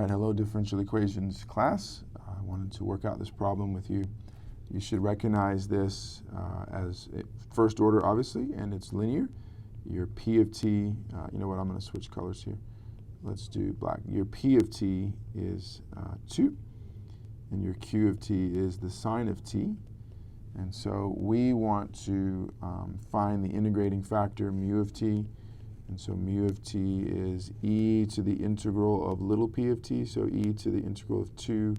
right, hello differential equations class. I wanted to work out this problem with you. You should recognize this as first order, obviously, and it's linear. Your P of t, you know what, I'm going to switch colors here. Let's do black. Your P of t is 2, and your Q of t is the sine of t. And so we want to find the integrating factor mu of t. And so mu of t is e to the integral of little p of t, so e to the integral of 2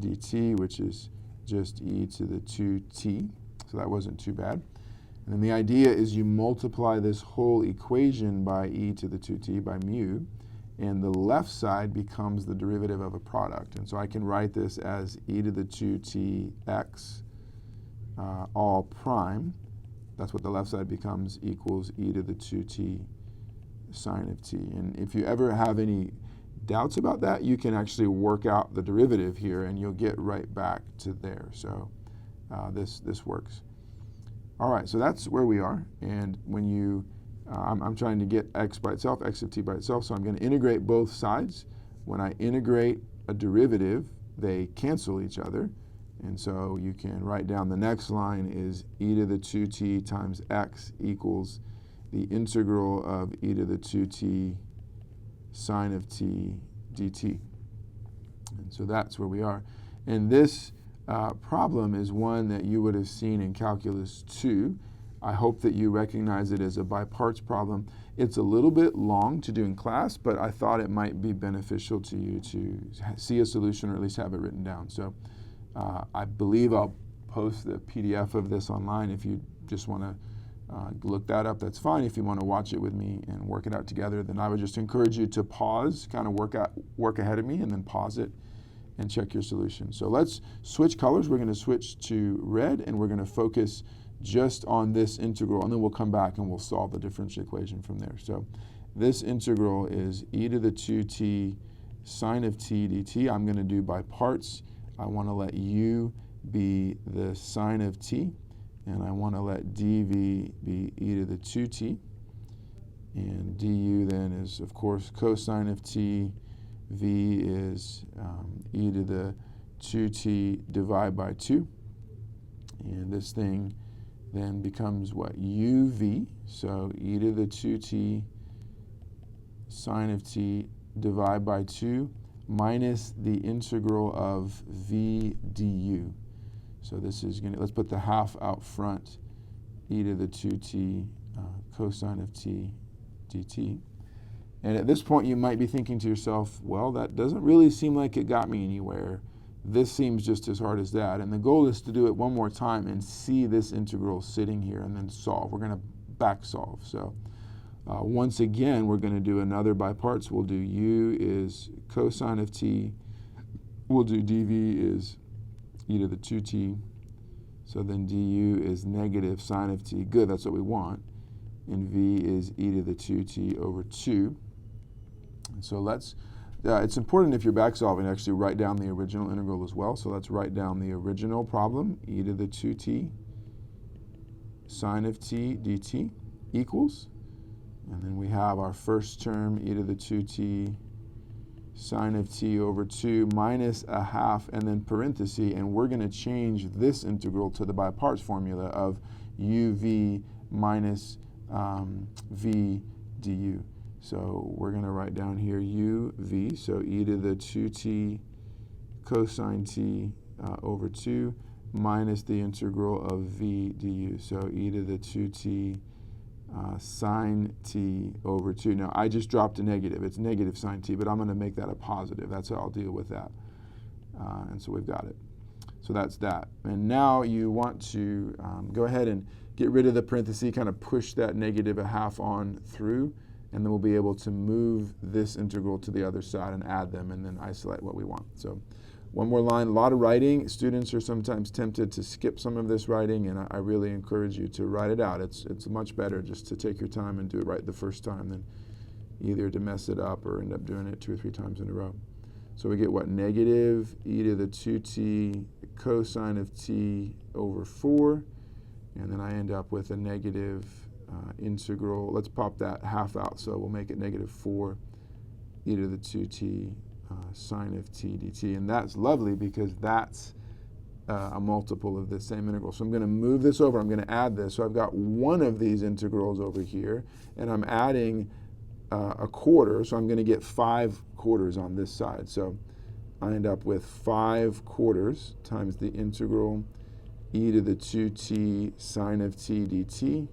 dt, which is just e to the 2t. So that wasn't too bad. And then the idea is you multiply this whole equation by e to the 2t, by mu, and the left side becomes the derivative of a product. And so I can write this as e to the 2t x all prime. That's what the left side becomes, equals e to the 2t sine of t. And if you ever have any doubts about that, you can actually work out the derivative here and you'll get right back to there. So this works. All right, so that's where we are. And when you, I'm trying to get x by itself, x of t by itself, so I'm going to integrate both sides. When I integrate a derivative, they cancel each other. And so you can write down the next line is e to the 2t times x equals the integral of e to the 2t sine of t dt. And so that's where we are. And this problem is one that you would have seen in Calculus 2. I hope that you recognize it as a by parts problem. It's a little bit long to do in class, but I thought it might be beneficial to you to see a solution or at least have it written down. So I believe I'll post the PDF of this online. If you just want to look that up, that's fine. If you want to watch it with me and work it out together, then I would just encourage you to pause, kind of work ahead of me, and then pause it and check your solution. So let's switch colors. We're going to switch to red, and we're going to focus just on this integral, and then we'll come back and we'll solve the differential equation from there. So this integral is e to the 2t sine of t dt. I'm going to do by parts. I want to let u be the sine of t, and I want to let dv be e to the 2t. And du then is, of course, cosine of t. V is e to the 2t divided by 2. And this thing then becomes what? uv. So e to the 2t sine of t divided by 2 minus the integral of v du. So this is going to, let's put the half out front, e to the 2t cosine of t dt. And at this point you might be thinking to yourself, well, that doesn't really seem like it got me anywhere. This seems just as hard as that. And the goal is to do it one more time and see this integral sitting here and then solve. We're going to back solve. So once again, we're going to do another by parts. We'll do u is cosine of t. We'll do dv is e to the 2t. So then du is negative sine of t. Good, that's what we want. And v is e to the 2t over 2. And so let's, it's important if you're back solving to actually write down the original integral as well. So let's write down the original problem, e to the 2t sine of t dt equals. And then we have our first term, e to the 2t sine of t over 2 minus a half and then parenthesis, and we're going to change this integral to the by parts formula of uv minus v du. So we're going to write down here uv, so e to the 2t cosine t over 2 minus the integral of v du. So e to the 2t sine t over 2. Now, I just dropped a negative. It's negative sine t, but I'm going to make that a positive. That's how I'll deal with that. And so we've got it. So that's that. And now you want to go ahead and get rid of the parenthesis, kind of push that negative a half on through, and then we'll be able to move this integral to the other side and add them and then isolate what we want. So one more line, a lot of writing. Students are sometimes tempted to skip some of this writing, and I really encourage you to write it out. It's much better just to take your time and do it right the first time than either to mess it up or end up doing it 2 or 3 times in a row. So we get what? Negative e to the 2t cosine of t over 4. And then I end up with a negative integral. Let's pop that half out, so we'll make it negative 4 e to the 2t sine of t dt. And that's lovely because that's a multiple of the same integral. So I'm going to move this over. I'm going to add this. So I've got one of these integrals over here, and I'm adding a quarter. So I'm going to get 5 quarters on this side. So I end up with 5 quarters times the integral e to the 2t sine of t dt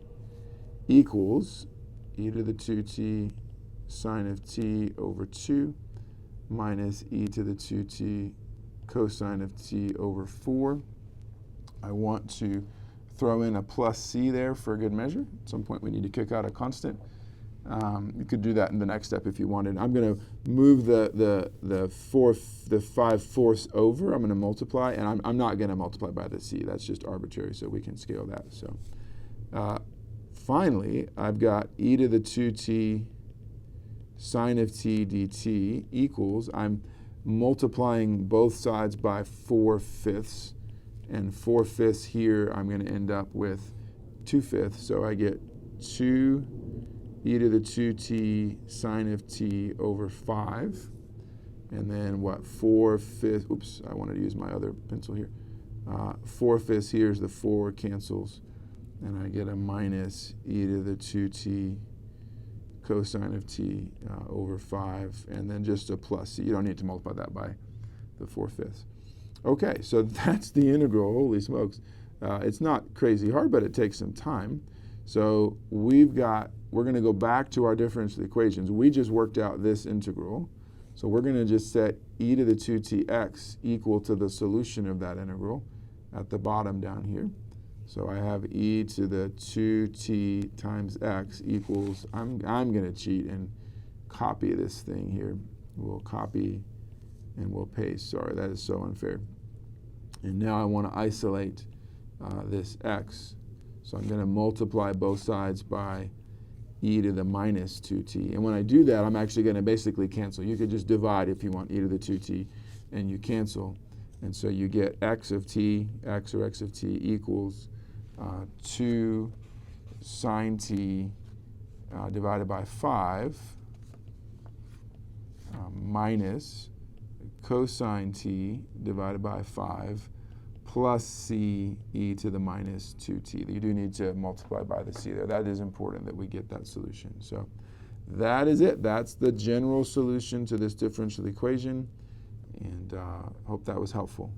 equals e to the 2t sine of t over 2 minus e to the 2t cosine of t over 4. I want to throw in a plus c there for a good measure. At some point we need to kick out a constant. You could do that in the next step if you wanted. I'm going to move the 5/4 over. I'm going to multiply, and I'm not going to multiply by the c. That's just arbitrary, so we can scale that. So finally, I've got e to the 2t sine of t dt equals, I'm multiplying both sides by 4/5, and 4/5 here I'm going to end up with 2/5, so I get 2 e to the 2t sine of t over 5, and then what, 4/5, oops, I wanted to use my other pencil here. 4/5 here is the 4 cancels, and I get a minus e to the 2t cosine of t over 5, and then just a plus c. You don't need to multiply that by the 4/5. Okay, so that's the integral. Holy smokes. It's not crazy hard, but it takes some time. So we're going to go back to our differential equations. We just worked out this integral. So we're going to just set e to the 2tx equal to the solution of that integral at the bottom down here. So I have e to the 2t times x equals, I'm going to cheat and copy this thing here. We'll copy and we'll paste. Sorry, that is so unfair. And now I want to isolate this x. So I'm going to multiply both sides by e to the minus 2t. And when I do that, I'm actually going to basically cancel. You could just divide if you want e to the 2t, and you cancel. And so you get x of t, x or x of t equals 2 sine t divided by 5 minus cosine t divided by 5 plus c e to the minus 2t. You do need to multiply by the c there. That is important that we get that solution. So that is it. That's the general solution to this differential equation, and hope that was helpful.